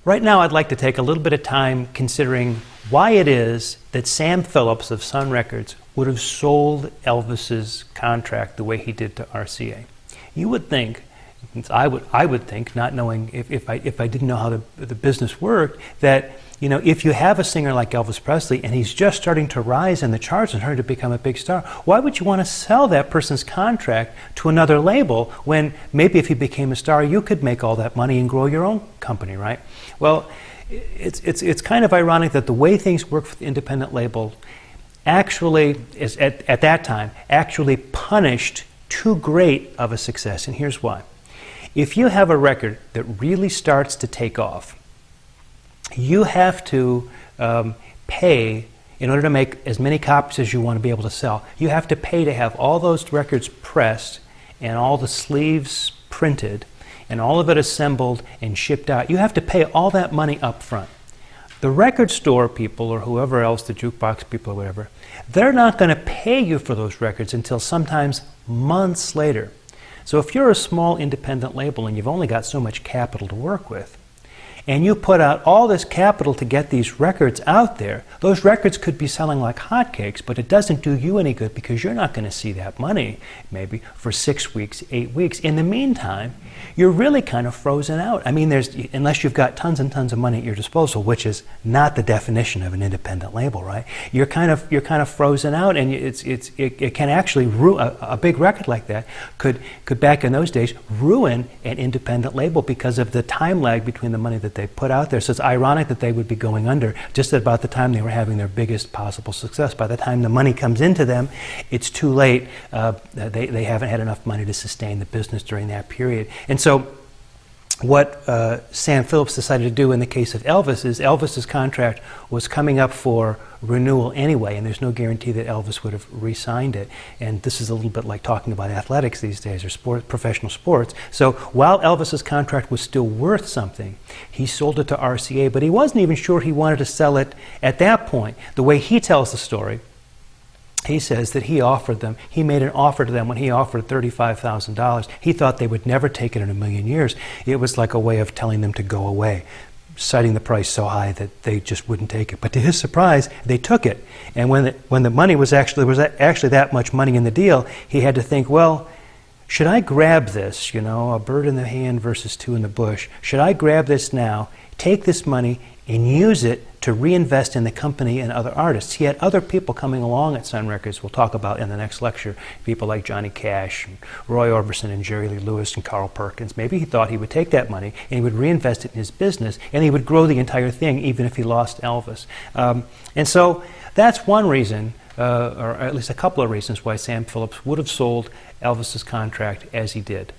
Right now, I'd like to take a little bit of time considering why it is that Sam Phillips of Sun Records would have sold Elvis's contract the way he did to RCA. You would think, I would think, not knowing if I didn't know how the business worked, that if you have a singer like Elvis Presley and he's just starting to rise in the charts and starting to become a big star, why would you want to sell that person's contract to another label when maybe if he became a star, you could make all that money and grow your own company, right? Well, it's kind of ironic that the way things work for the independent label actually, is at that time, actually punished too great of a success, and here's why. If you have a record that really starts to take off, you have to pay, in order to make as many copies as you want to be able to sell, you have to pay to have all those records pressed and all the sleeves printed and all of it assembled and shipped out. You have to pay all that money up front. The record store people or whoever else, the jukebox people or whatever, they're not going to pay you for those records until sometimes months later. So if you're a small independent label and you've only got so much capital to work with, and you put out all this capital to get these records out there, those records could be selling like hotcakes, but it doesn't do you any good because you're not going to see that money maybe for 6 weeks, 8 weeks. In the meantime, you're really kind of frozen out. I mean, unless you've got tons and tons of money at your disposal, which is not the definition of an independent label, right? You're kind of frozen out, and it can actually ruin a big record like that. Could back in those days ruin an independent label because of the time lag between the money that they put out there. So it's ironic that they would be going under just about the time they were having their biggest possible success. By the time the money comes into them, it's too late. They haven't had enough money to sustain the business during that period. And so what Sam Phillips decided to do in the case of Elvis is Elvis's contract was coming up for renewal anyway, and there's no guarantee that Elvis would have re-signed it. And this is a little bit like talking about athletics these days, or professional sports. So while Elvis's contract was still worth something, he sold it to RCA, but he wasn't even sure he wanted to sell it at that point. The way he tells the story, he says that he made an offer to them when he offered $35,000. He thought they would never take it in a million years. It was like a way of telling them to go away, citing the price so high that they just wouldn't take it. But to his surprise, they took it. And when the money was actually that much money in the deal, he had to think, well, should I grab this, a bird in the hand versus two in the bush? Should I grab this now, take this money, and use it to reinvest in the company and other artists? He had other people coming along at Sun Records, we'll talk about in the next lecture, people like Johnny Cash, and Roy Orbison, and Jerry Lee Lewis, and Carl Perkins. Maybe he thought he would take that money and he would reinvest it in his business, and he would grow the entire thing even if he lost Elvis. And so that's one reason, or at least a couple of reasons, why Sam Phillips would have sold Elvis's contract as he did.